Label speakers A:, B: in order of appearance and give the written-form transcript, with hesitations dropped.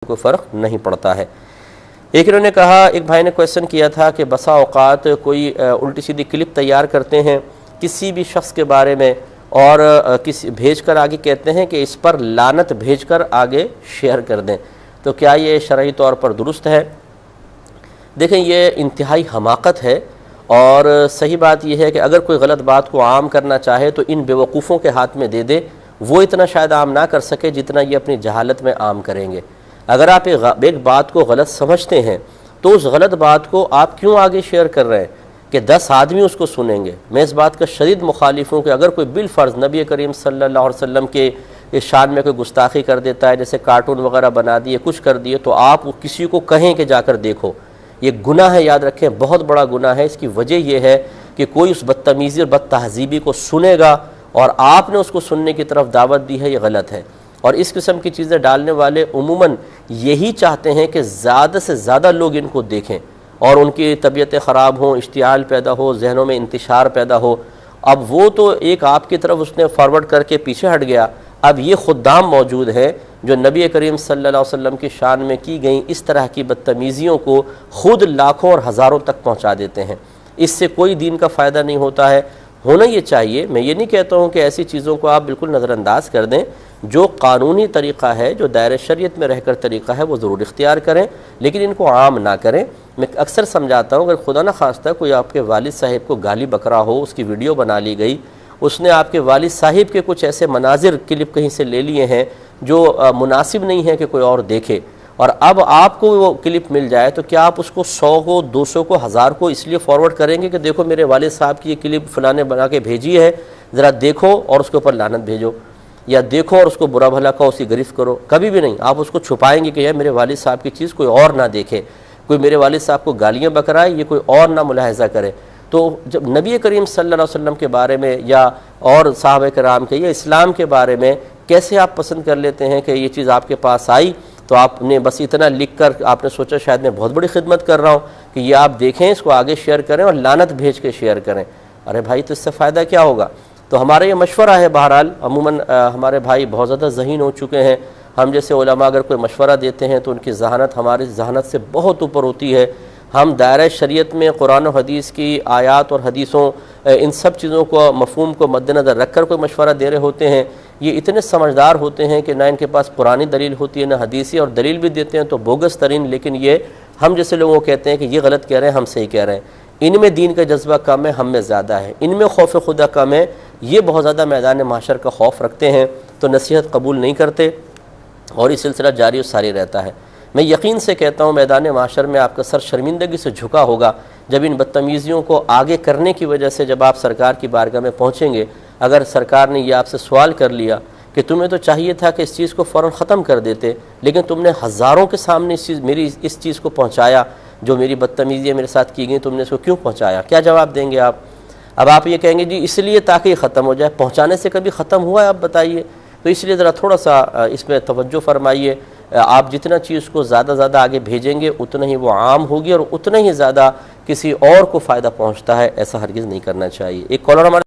A: کوئی فرق نہیں پڑتا ہے۔ ایک انہوں نے کہا، ایک بھائی نے کویسچن کیا تھا کہ بسا اوقات کوئی الٹی سیدھی کلپ تیار کرتے ہیں کسی بھی شخص کے بارے میں اور بھیج کر آگے کہتے ہیں کہ اس پر لعنت بھیج کر آگے شیئر کر دیں، تو کیا یہ شرعی طور پر درست ہے؟ دیکھیں، یہ انتہائی حماقت ہے، اور صحیح بات یہ ہے کہ اگر کوئی غلط بات کو عام کرنا چاہے تو ان بیوقوفوں کے ہاتھ میں دے دے، وہ اتنا شاید عام نہ کر سکے جتنا یہ اپنی جہالت میں عام کریں گے۔ اگر آپ ایک بات کو غلط سمجھتے ہیں تو اس غلط بات کو آپ کیوں آگے شیئر کر رہے ہیں کہ 10 آدمی اس کو سنیں گے؟ میں اس بات کا شدید مخالف ہوں کہ اگر کوئی بالفرض نبی کریم صلی اللہ علیہ وسلم کے اس شان میں کوئی گستاخی کر دیتا ہے، جیسے کارٹون وغیرہ بنا دیے، کچھ کر دیے، تو آپ کسی کو کہیں کہ جا کر دیکھو۔ یہ گناہ ہے، یاد رکھیں، بہت بڑا گناہ ہے۔ اس کی وجہ یہ ہے کہ کوئی اس بدتمیزی اور بد تہذیبی کو سنے گا اور آپ نے اس کو سننے کی طرف دعوت دی ہے، یہ غلط ہے۔ اور اس قسم کی چیزیں ڈالنے والے عموماً یہی چاہتے ہیں کہ زیادہ سے زیادہ لوگ ان کو دیکھیں اور ان کی طبیعتیں خراب ہوں، اشتعال پیدا ہو، ذہنوں میں انتشار پیدا ہو۔ اب وہ تو ایک آپ کی طرف اس نے فارورڈ کر کے پیچھے ہٹ گیا، اب یہ خدام موجود ہیں جو نبی کریم صلی اللہ علیہ وسلم کی شان میں کی گئیں اس طرح کی بدتمیزیوں کو خود لاکھوں اور ہزاروں تک پہنچا دیتے ہیں۔ اس سے کوئی دین کا فائدہ نہیں ہوتا ہے۔ ہونا یہ چاہیے، میں یہ نہیں کہتا ہوں کہ ایسی چیزوں کو آپ بالکل نظر انداز کر دیں، جو قانونی طریقہ ہے، جو دائرہ شریعت میں رہ کر طریقہ ہے، وہ ضرور اختیار کریں، لیکن ان کو عام نہ کریں۔ میں اکثر سمجھاتا ہوں، اگر خدا نہ خواستہ کوئی آپ کے والد صاحب کو گالی بکرا ہو، اس کی ویڈیو بنا لی گئی، اس نے آپ کے والد صاحب کے کچھ ایسے مناظر کلپ کہیں سے لے لیے ہیں جو مناسب نہیں ہے کہ کوئی اور دیکھے، اور اب آپ کو وہ کلپ مل جائے تو کیا آپ اس کو 100 کو، 200 کو، 1000 کو اس لیے فارورڈ کریں گے کہ دیکھو میرے والد صاحب کی یہ کلپ فلاں نے بنا کے بھیجی ہے، ذرا دیکھو اور اس کے اوپر لعنت بھیجو، یا دیکھو اور اس کو برا بھلا کہو، اسی گرفت کرو؟ کبھی بھی نہیں۔ آپ اس کو چھپائیں گے کہ یہ میرے والد صاحب کی چیز کوئی اور نہ دیکھے، کوئی میرے والد صاحب کو گالیاں بکرائے، یہ کوئی اور نہ ملاحظہ کرے۔ تو جب نبی کریم صلی اللہ علیہ وسلم کے بارے میں یا اور صحابہ کرام کے یا اسلام کے بارے میں کیسے آپ پسند کر لیتے ہیں کہ یہ چیز آپ کے پاس آئی تو آپ نے بس اتنا لکھ کر آپ نے سوچا شاید میں بہت بڑی خدمت کر رہا ہوں کہ یہ آپ دیکھیں، اس کو آگے شیئر کریں اور لعنت بھیج کے شیئر کریں۔ ارے بھائی، تو اس سے فائدہ کیا ہوگا؟ تو ہمارا یہ مشورہ ہے، بہرحال عموماً ہمارے بھائی بہت زیادہ ذہین ہو چکے ہیں، ہم جیسے علماء اگر کوئی مشورہ دیتے ہیں تو ان کی ذہانت ہماری ذہانت سے بہت اوپر ہوتی ہے۔ ہم دائرہ شریعت میں قرآن و حدیث کی آیات اور حدیثوں، ان سب چیزوں کو، مفہوم کو مد نظر رکھ کر کوئی مشورہ دے رہے ہوتے ہیں۔ یہ اتنے سمجھدار ہوتے ہیں کہ نہ ان کے پاس قرآنی دلیل ہوتی ہے نہ حدیثی، اور دلیل بھی دیتے ہیں تو بوگس ترین، لیکن یہ ہم جیسے لوگوں کو کہتے ہیں کہ یہ غلط کہہ رہے ہیں، ہم صحیح کہہ رہے ہیں۔ ان میں دین کا جذبہ کم ہے، ہم میں زیادہ ہے۔ ان میں خوف خدا کم ہے، یہ بہت زیادہ میدان محشر کا خوف رکھتے ہیں تو نصیحت قبول نہیں کرتے، اور یہ سلسلہ جاری و ساری رہتا ہے۔ میں یقین سے کہتا ہوں میدان محشر میں آپ کا سر شرمندگی سے جھکا ہوگا جب ان بدتمیزیوں کو آگے کرنے کی وجہ سے جب آپ سرکار کی بارگاہ میں پہنچیں گے۔ اگر سرکار نے یہ آپ سے سوال کر لیا کہ تمہیں تو چاہیے تھا کہ اس چیز کو فوراً ختم کر دیتے، لیکن تم نے ہزاروں کے سامنے میری اس چیز کو پہنچایا، جو میری بدتمیزیاں میرے ساتھ کی گئیں، تم نے اس کو کیوں پہنچایا؟ کیا جواب دیں گے آپ؟ اب آپ یہ کہیں گے جی اس لیے تاکہ یہ ختم ہو جائے۔ پہنچانے سے کبھی ختم ہوا ہے؟ آپ بتائیے۔ تو اس لیے ذرا تھوڑا سا اس میں توجہ فرمائیے۔ آپ جتنا چیز کو زیادہ آگے بھیجیں گے اتنا ہی وہ عام ہوگی اور اتنا ہی زیادہ کسی اور کو فائدہ پہنچتا ہے، ایسا ہرگز نہیں کرنا چاہیے۔ ایک کالر ہمارے